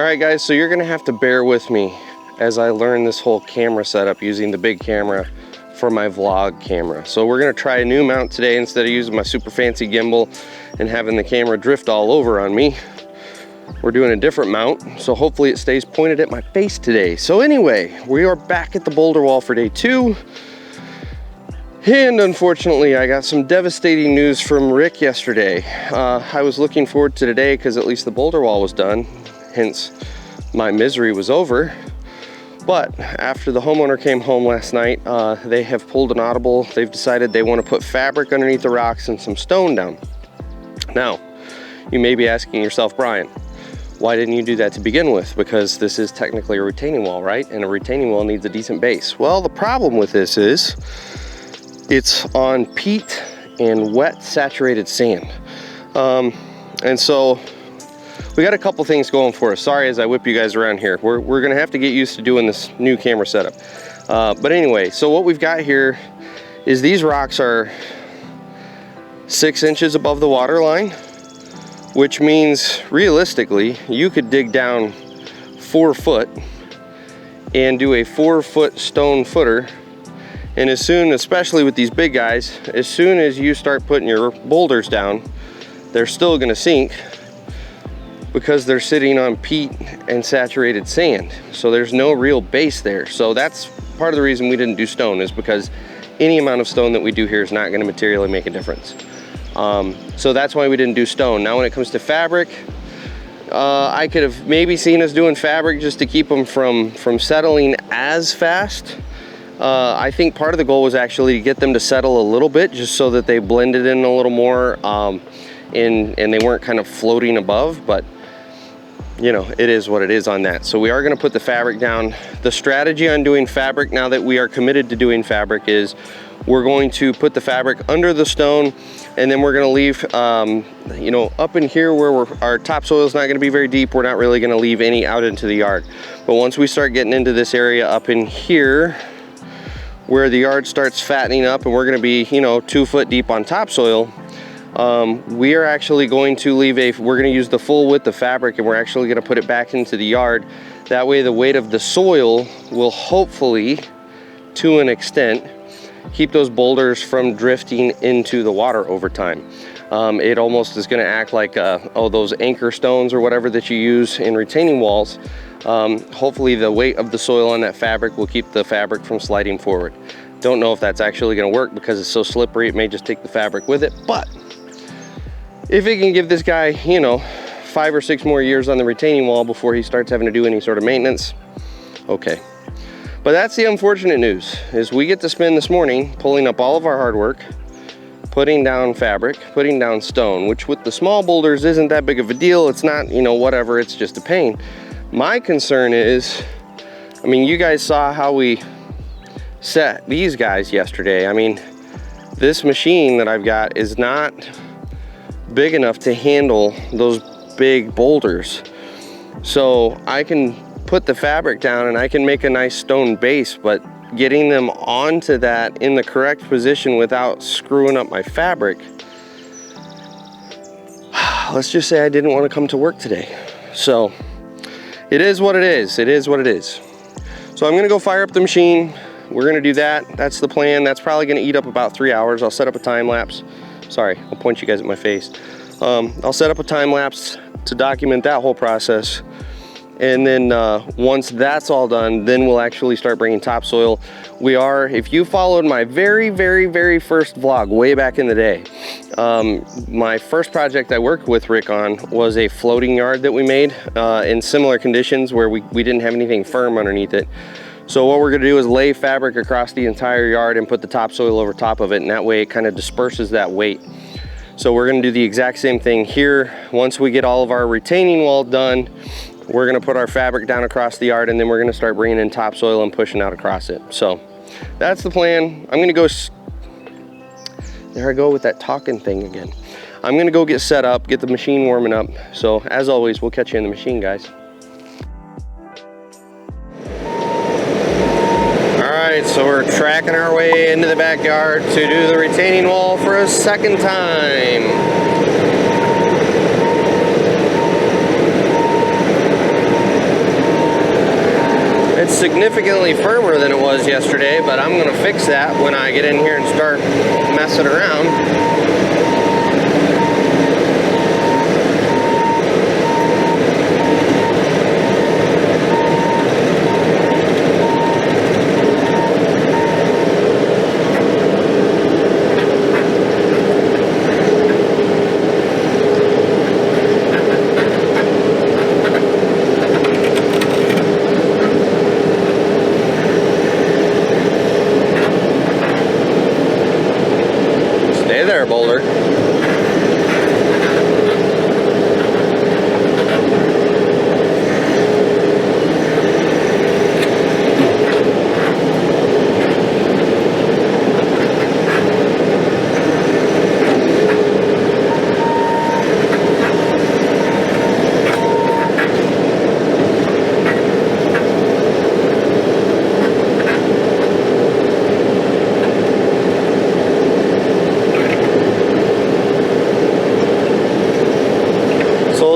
Alright guys, so you're gonna have to bear with me as I learn this whole camera setup using the big camera for my vlog camera. So we're gonna try a new mount today. Instead of using my super fancy gimbal and having the camera drift all over on me, we're doing a different mount, so hopefully it stays pointed at my face today. So anyway, we are back at the boulder wall for day 2. And unfortunately, I got some devastating news from Rick yesterday. I was looking forward to today because at least the boulder wall was done. Hence, my misery was over. But after the homeowner came home last night, they have pulled an audible. They've decided they want to put fabric underneath the rocks and some stone down. Now, you may be asking yourself, Brian, why didn't you do that to begin with? Because this is technically a retaining wall, right? And a retaining wall needs a decent base. Well, the problem with this is it's on peat and wet saturated sand. And so we got a couple things going for us. Sorry as I whip you guys around here. We're gonna have to get used to doing this new camera setup. But anyway, so what we've got here is these rocks are 6 inches above the water line, which means realistically, you could dig down 4 foot and do a 4-foot stone footer. And as soon, especially with these big guys, as soon as you start putting your boulders down, they're still gonna sink because they're sitting on peat and saturated sand. So there's no real base there. So that's part of the reason we didn't do stone, is because any amount of stone that we do here is not gonna materially make a difference. So that's why we didn't do stone. Now when it comes to fabric, I could have maybe seen us doing fabric just to keep them from settling as fast. I think part of the goal was actually to get them to settle a little bit, just so that they blended in a little more, and they weren't kind of floating above. But you know, it is what it is on that. So we are going to put the fabric down. The strategy on doing fabric, now that we are committed to doing fabric, is we're going to put the fabric under the stone, and then we're going to leave, you know, up in here where our topsoil is not going to be very deep. We're not really going to leave any out into the yard. But once we start getting into this area up in here, where the yard starts fattening up and we're going to be, you know, 2 foot deep on topsoil, we are actually going to we're going to use the full width of fabric, and we're actually going to put it back into the yard. That way the weight of the soil will hopefully, to an extent, keep those boulders from drifting into the water over time. It almost is going to act like those anchor stones or whatever that you use in retaining walls. Hopefully the weight of the soil on that fabric will keep the fabric from sliding forward. Don't know if that's actually going to work because it's so slippery. It may just take the fabric with it, but if it can give this guy, you know, 5 or 6 more years on the retaining wall before he starts having to do any sort of maintenance, okay. But that's the unfortunate news, is we get to spend this morning pulling up all of our hard work, putting down fabric, putting down stone, which with the small boulders isn't that big of a deal. It's not, you know, whatever, it's just a pain. My concern is, I mean, you guys saw how we set these guys yesterday. I mean, this machine that I've got is not big enough to handle those big boulders. So I can put the fabric down and I can make a nice stone base, but getting them onto that in the correct position without screwing up my fabric, let's just say I didn't want to come to work today. So it is what it is. It is what it is. So I'm gonna go fire up the machine. We're gonna do that. That's the plan. That's probably gonna eat up about 3 hours. I'll set up a time lapse. Sorry, I'll point you guys at my face. I'll set up a time lapse to document that whole process. And then once that's all done, then we'll actually start bringing topsoil. We are, if you followed my very first vlog way back in the day, my first project I worked with Rick on was a floating yard that we made in similar conditions where we didn't have anything firm underneath it. So what we're gonna do is lay fabric across the entire yard and put the topsoil over top of it, and that way it kind of disperses that weight. So we're gonna do the exact same thing here. Once we get all of our retaining wall done, we're gonna put our fabric down across the yard, and then we're gonna start bringing in topsoil and pushing out across it. So that's the plan. I'm gonna go, there I go with that talking thing again. I'm gonna go get set up, get the machine warming up. So as always, we'll catch you in the machine, guys. All right, so we're tracking our way into the backyard to do the retaining wall for a second time. It's significantly firmer than it was yesterday, but I'm gonna fix that when I get in here and start messing around. Boulder.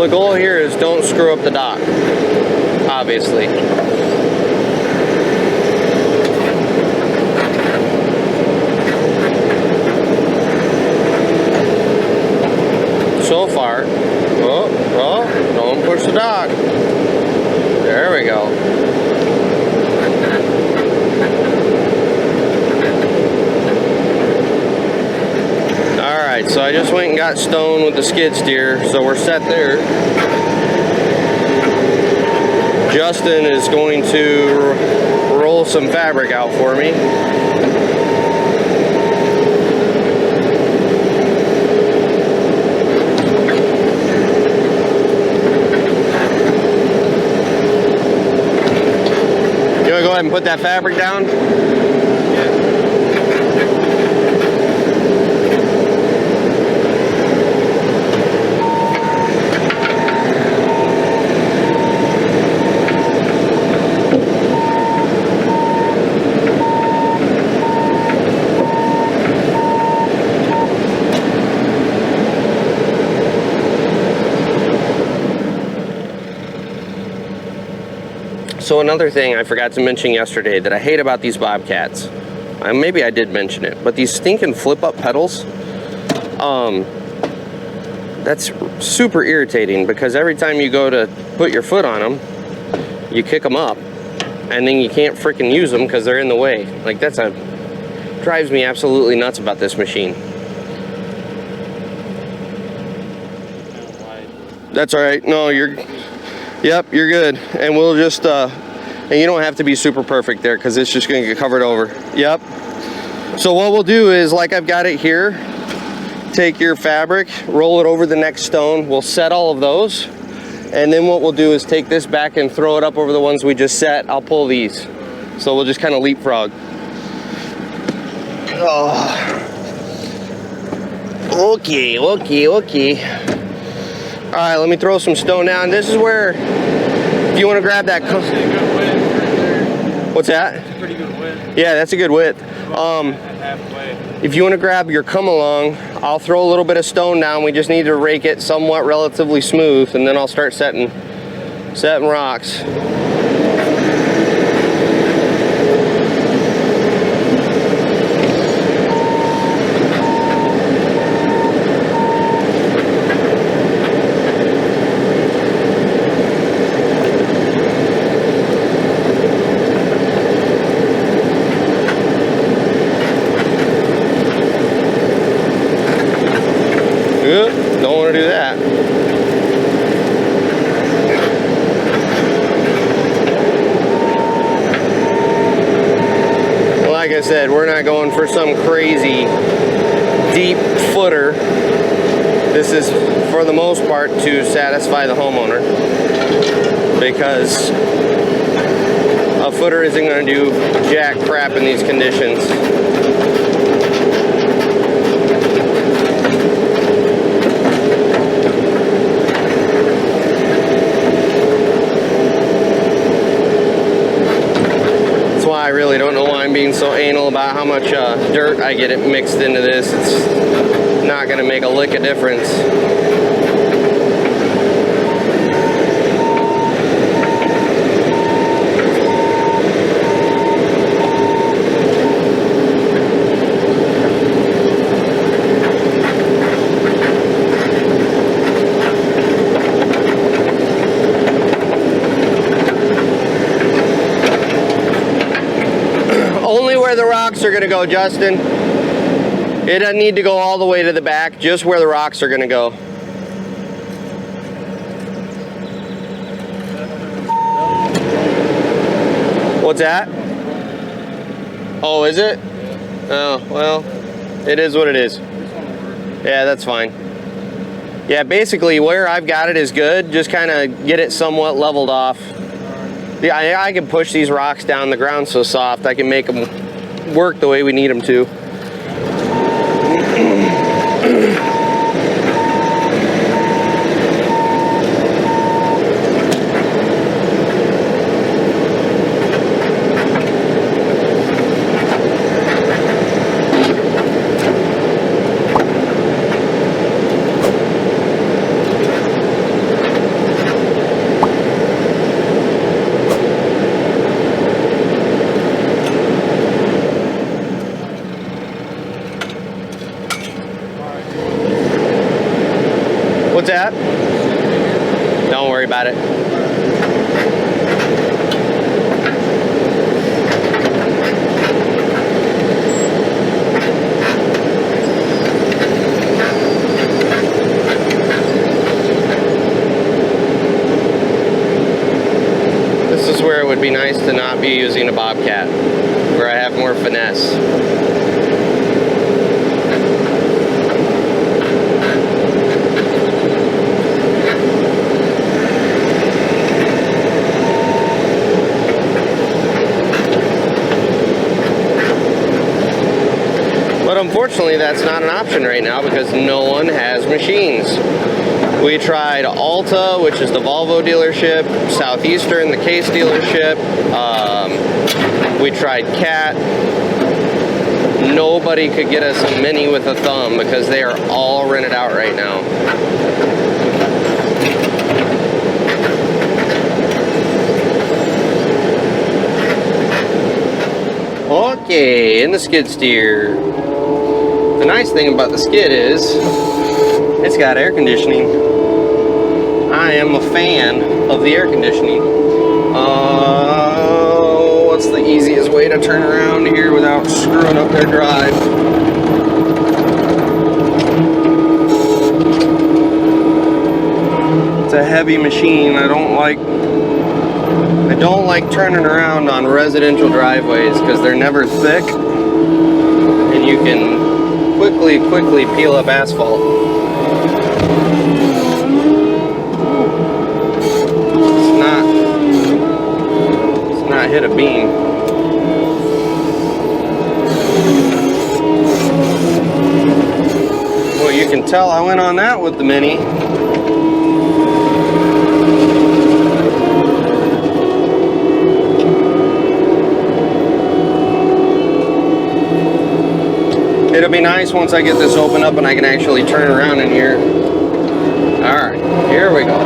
The goal here is don't screw up the dock, obviously. So far, don't push the dock. There we go. Alright, so I just went and got stone with the skid steer, so we're set there. Justin is going to roll some fabric out for me. You want to go ahead and put that fabric down? So another thing I forgot to mention yesterday that I hate about these Bobcats, maybe I did mention it, but these stinking flip-up pedals, that's super irritating because every time you go to put your foot on them, you kick them up, and then you can't freaking use them because they're in the way. Like, drives me absolutely nuts about this machine. That's all right. No, yep, you're good. And we'll just, and you don't have to be super perfect there because it's just going to get covered over. Yep. So what we'll do is, like I've got it here, take your fabric, roll it over the next stone. We'll set all of those. And then what we'll do is take this back and throw it up over the ones we just set. I'll pull these. So we'll just kind of leapfrog. Oh. Okay. All right, let me throw some stone down. This is where, if you want to grab that. That's a good width right there. What's that? That's a pretty good width. Yeah, that's a good width. Halfway. If you want to grab your come along, I'll throw a little bit of stone down. We just need to rake it somewhat relatively smooth, and then I'll start setting rocks. Don't want to do that. Like I said, we're not going for some crazy deep footer. This is, for the most part, to satisfy the homeowner, because a footer isn't going to do jack crap in these conditions. I really don't know why I'm being so anal about how much dirt I get it mixed into this. It's not going to make a lick of difference. rocks are gonna go, Justin. It doesn't need to go all the way to the back, just where the rocks are gonna go. What's that? Oh, is it? Oh, well, it is what it is. Yeah, that's fine. Yeah, basically where I've got it is good. Just kind of get it somewhat leveled off. Yeah, I can push these rocks down. The ground's so soft, I can make them work the way we need them to. What's that? Don't worry about it. This is where it would be nice to not be using a Bobcat, where I have more finesse. But unfortunately, that's not an option right now because no one has machines. We tried Alta, which is the Volvo dealership, Southeastern, the Case dealership. We tried Cat. Nobody could get us a Mini with a thumb because they are all rented out right now. Okay, in the skid steer. The nice thing about the skid is it's got air conditioning. I am a fan of the air conditioning. What's the easiest way to turn around here without screwing up their drive? It's a heavy machine. I don't like turning around on residential driveways because they're never thick and you can quickly peel up asphalt. It's not hit a beam. Well, you can tell I went on that with the Mini. It'll be nice once I get this open up and I can actually turn around in here. Alright, here we go.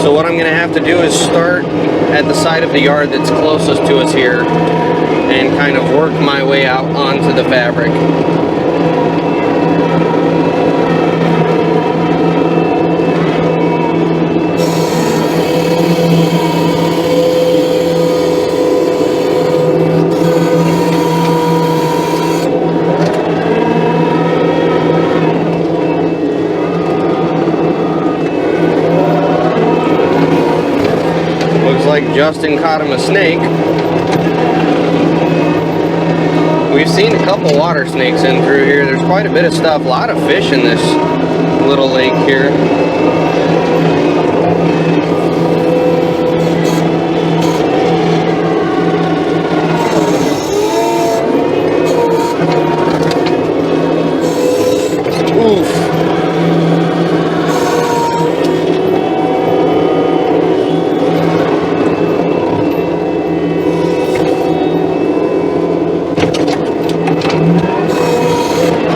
So what I'm going to have to do is start at the side of the yard that's closest to us here and kind of work my way out onto the fabric. Like Justin caught him a snake. We've seen a couple water snakes in through here. There's quite a bit of stuff. A lot of fish in this little lake here. Oof.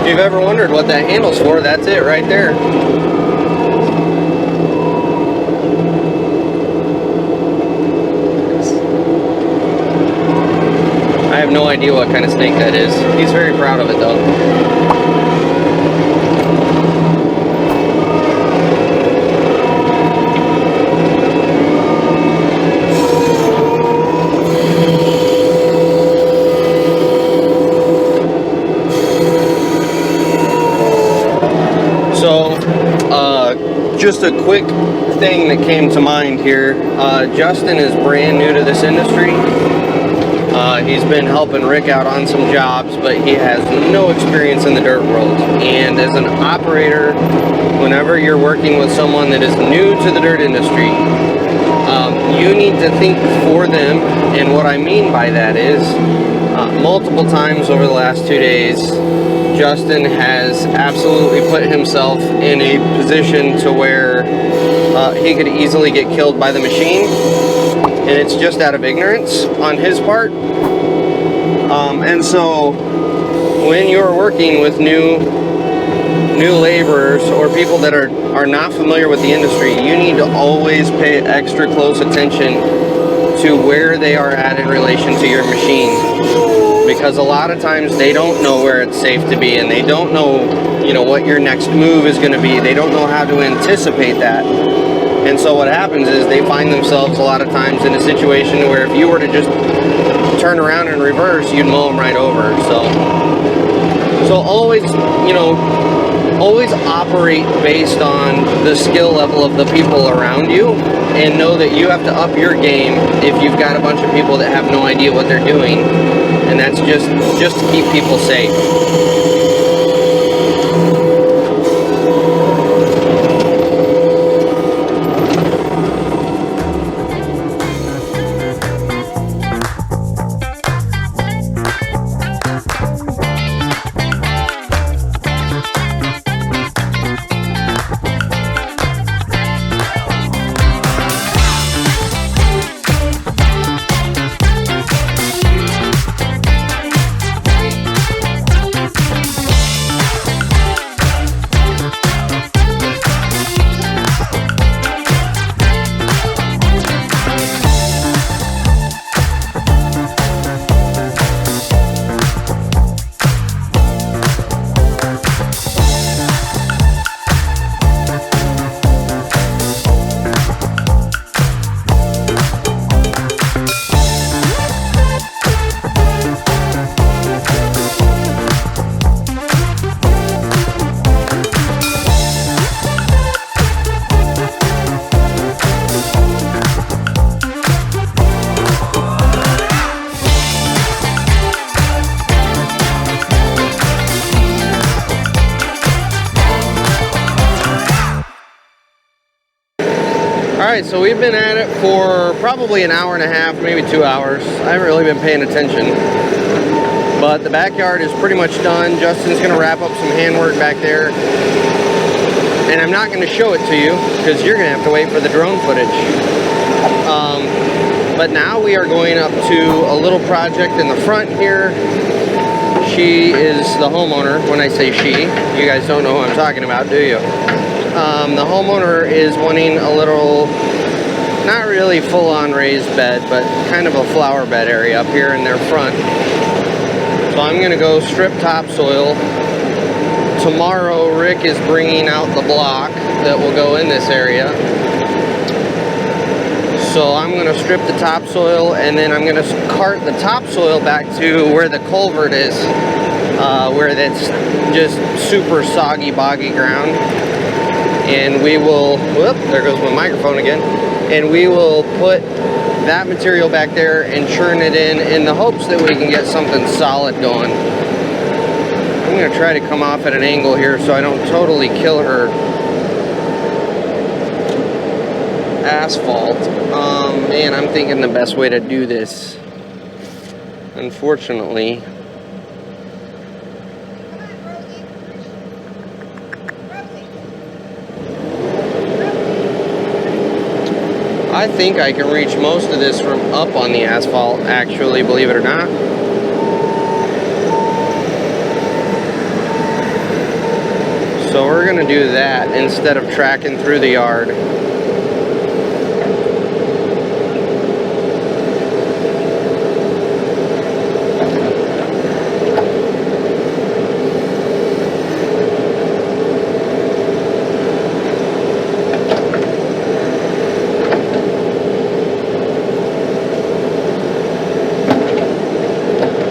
If you've ever wondered what that handle's for, that's it right there. I have no idea what kind of snake that is. He's very proud of it though. Just a quick thing that came to mind here. Justin is brand new to this industry. He's been helping Rick out on some jobs, but he has no experience in the dirt world. And as an operator, whenever you're working with someone that is new to the dirt industry, you need to think for them. And what I mean by that is, multiple times over the last 2 days, Justin has absolutely put himself in a position to where he could easily get killed by the machine, and it's just out of ignorance on his part. And so when you're working with new laborers or people that are not familiar with the industry, you need to always pay extra close attention to where they are at in relation to your machine, because a lot of times they don't know where it's safe to be, and they don't know, you know, what your next move is going to be. They don't know how to anticipate that. And so what happens is they find themselves a lot of times in a situation where if you were to just turn around and reverse, you'd mow them right over. So always, you know, always operate based on the skill level of the people around you, and know that you have to up your game if you've got a bunch of people that have no idea what they're doing, and that's just to keep people safe. Alright, so we've been at it for probably an hour and a half, maybe 2 hours. I haven't really been paying attention. But the backyard is pretty much done. Justin's going to wrap up some handwork back there. And I'm not going to show it to you, because you're going to have to wait for the drone footage. But now we are going up to a little project in the front here. She is the homeowner. When I say she, you guys don't know who I'm talking about, do you? The homeowner is wanting a little, not really full-on raised bed, but kind of a flower bed area up here in their front. So I'm going to go strip topsoil. Tomorrow, Rick is bringing out the block that will go in this area. So I'm going to strip the topsoil, and then I'm going to cart the topsoil back to where the culvert is, where that's just super soggy, boggy ground. And we will, whoop, there goes my microphone again. And we will put that material back there and churn it in the hopes that we can get something solid going. I'm going to try to come off at an angle here so I don't totally kill her asphalt. Man, I'm thinking the best way to do this, unfortunately, I think I can reach most of this from up on the asphalt, actually, believe it or not. So we're going to do that instead of tracking through the yard.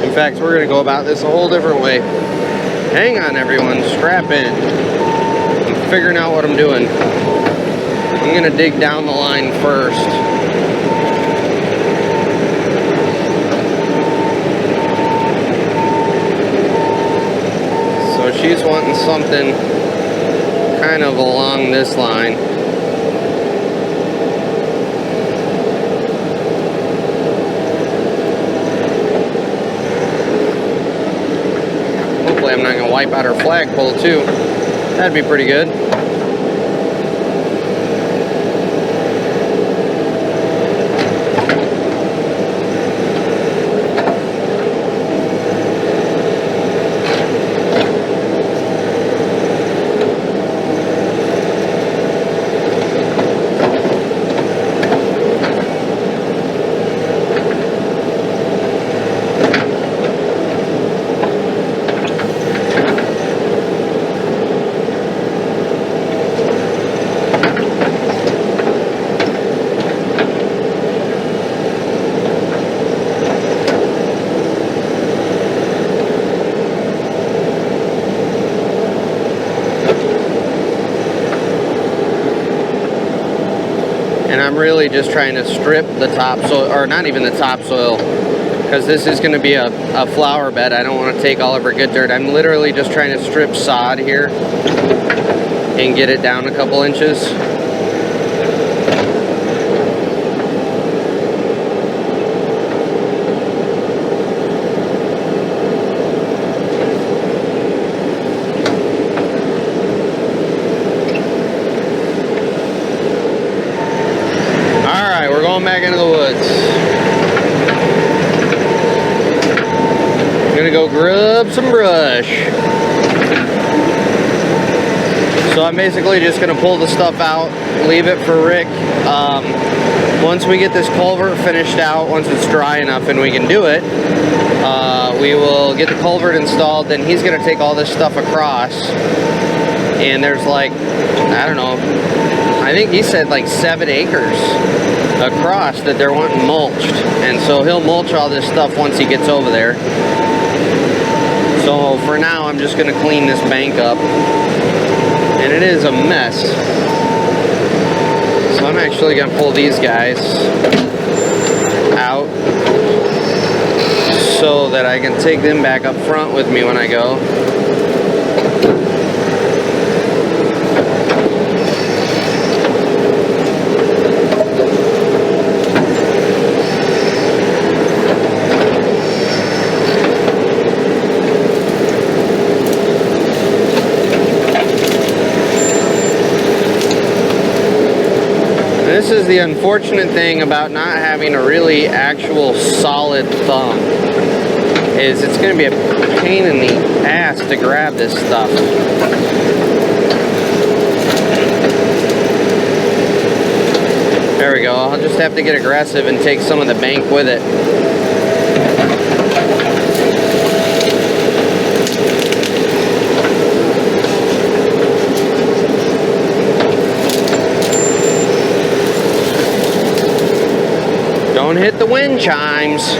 In fact, we're going to go about this a whole different way. Hang on, everyone. Strap in. I'm figuring out what I'm doing. I'm gonna dig down the line first. So she's wanting something kind of along this line. Hopefully I'm not gonna wipe out her flagpole too. That'd be pretty good. And I'm really just trying to strip the topsoil, or not even the topsoil, because this is going to be a flower bed. I don't want to take all of her good dirt. I'm literally just trying to strip sod here and get it down a couple inches. Back into the woods. I'm gonna go grub some brush. So I'm basically just gonna pull the stuff out, leave it for Rick. Once we get this culvert finished out, once it's dry enough and we can do it, we will get the culvert installed. Then he's gonna take all this stuff across, and there's like, I don't know, I think he said like 7 acres across that they're wanting mulched, and so he'll mulch all this stuff once he gets over there. So for now I'm just gonna clean this bank up, and it is a mess. So I'm actually gonna pull these guys out so that I can take them back up front with me when I go. This is the unfortunate thing about not having a really actual solid thumb, is it's going to be a pain in the ass to grab this stuff. There we go. I'll just have to get aggressive and take some of the bank with it. Don't hit the wind chimes.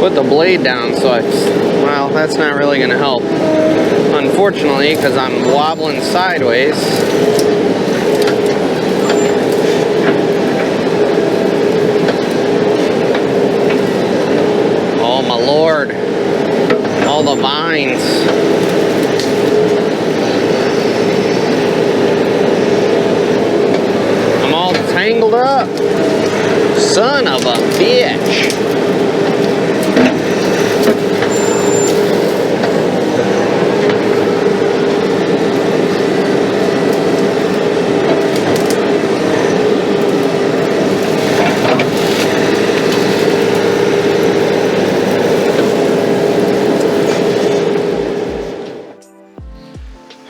put the blade down, so well, that's not really gonna help, unfortunately, because I'm wobbling sideways. Oh my Lord, all the vines. I'm all tangled up. Son of a bitch.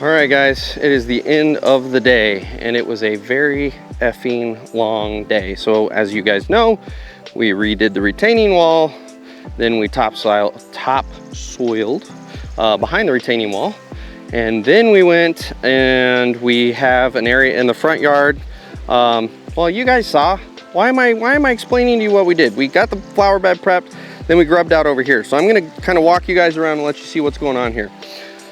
Alright guys, it is the end of the day, and it was a very effing long day. So as you guys know, we redid the retaining wall, then we topsoiled behind the retaining wall, and then we went and we have an area in the front yard. Well, you guys saw. Why am I explaining to you what we did? We got the flower bed prepped, then we grubbed out over here. So I'm gonna kind of walk you guys around and let you see what's going on here.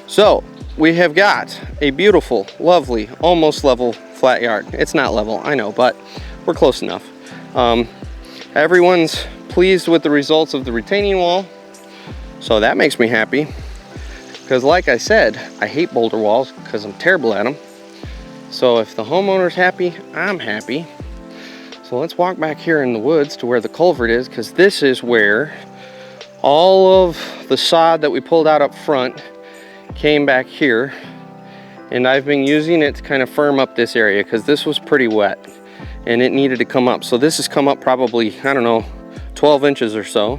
So we have got a beautiful, lovely, almost level flat yard. It's not level, I know, but we're close enough. Everyone's pleased with the results of the retaining wall, so that makes me happy. Because like I said, I hate boulder walls because I'm terrible at them. So if the homeowner's happy, I'm happy. So let's walk back here in the woods to where the culvert is, because this is where all of the sod that we pulled out up front came back here, and I've been using it to kind of firm up this area because this was pretty wet and it needed to come up. So this has come up probably, I don't know, 12 inches or so.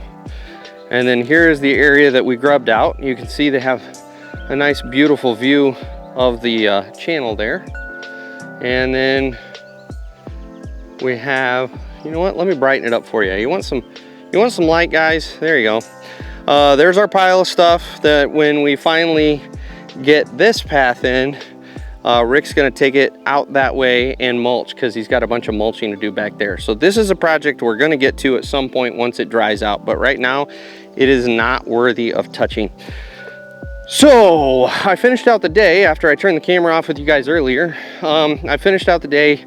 And then here is the area that we grubbed out. You can see they have a nice beautiful view of the channel there. And then we have, you know what, let me brighten it up for you. You want some light, guys? There you go. There's our pile of stuff that when we finally get this path in, Rick's gonna take it out that way and mulch, because he's got a bunch of mulching to do back there. So this is a project we're gonna get to at some point once it dries out, but right now it is not worthy of touching. So I finished out the day after I turned the camera off with you guys earlier. I finished out the day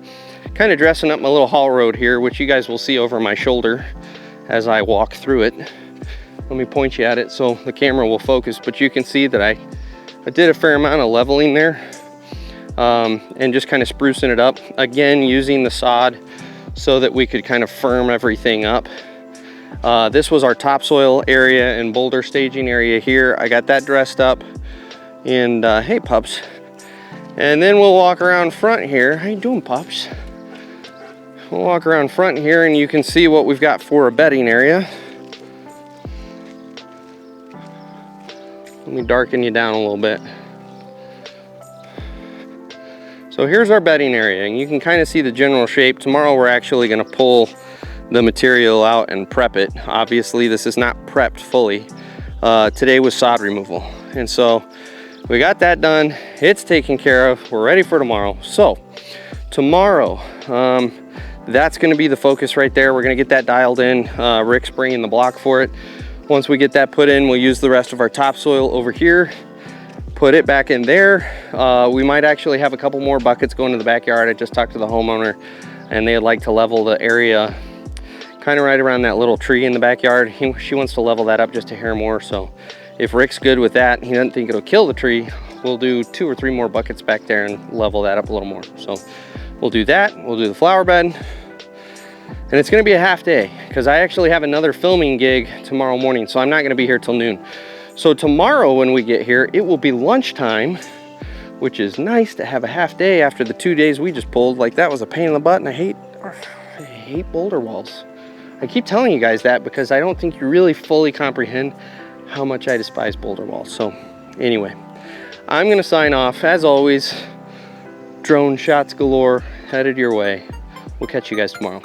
kind of dressing up my little haul road here, which you guys will see over my shoulder as I walk through it. Let me point you at it so the camera will focus, but you can see that I did a fair amount of leveling there, and just kind of sprucing it up. Again, using the sod so that we could kind of firm everything up. This was our topsoil area and boulder staging area here. I got that dressed up, and hey pups. And then we'll walk around front here. How you doing, pups? We'll walk around front here and you can see what we've got for a bedding area. Let me darken you down a little bit. So here's our bedding area, and you can kind of see the general shape. Tomorrow we're actually going to pull the material out and prep it. Obviously this is not prepped fully. Today was sod removal, and so we got that done. It's taken care of. We're ready for tomorrow. So tomorrow, that's going to be the focus right there. We're going to get that dialed in. Rick's bringing the block for it. Once we get that put in, we'll use the rest of our topsoil over here, put it back in there. We might actually have a couple more buckets going to the backyard. I just talked to the homeowner, and they'd like to level the area kind of right around that little tree in the backyard. She wants to level that up just a hair more. So if Rick's good with that, he doesn't think it'll kill the tree, we'll do 2 or 3 more buckets back there and level that up a little more. So we'll do that. We'll do the flower bed. And it's gonna be a half day because I actually have another filming gig tomorrow morning, so I'm not gonna be here till noon. So tomorrow when we get here, it will be lunchtime, which is nice to have a half day after the 2 days we just pulled. Like, that was a pain in the butt, and I hate boulder walls. I keep telling you guys that because I don't think you really fully comprehend how much I despise boulder walls. So anyway, I'm gonna sign off. As always, drone shots galore headed your way. We'll catch you guys tomorrow.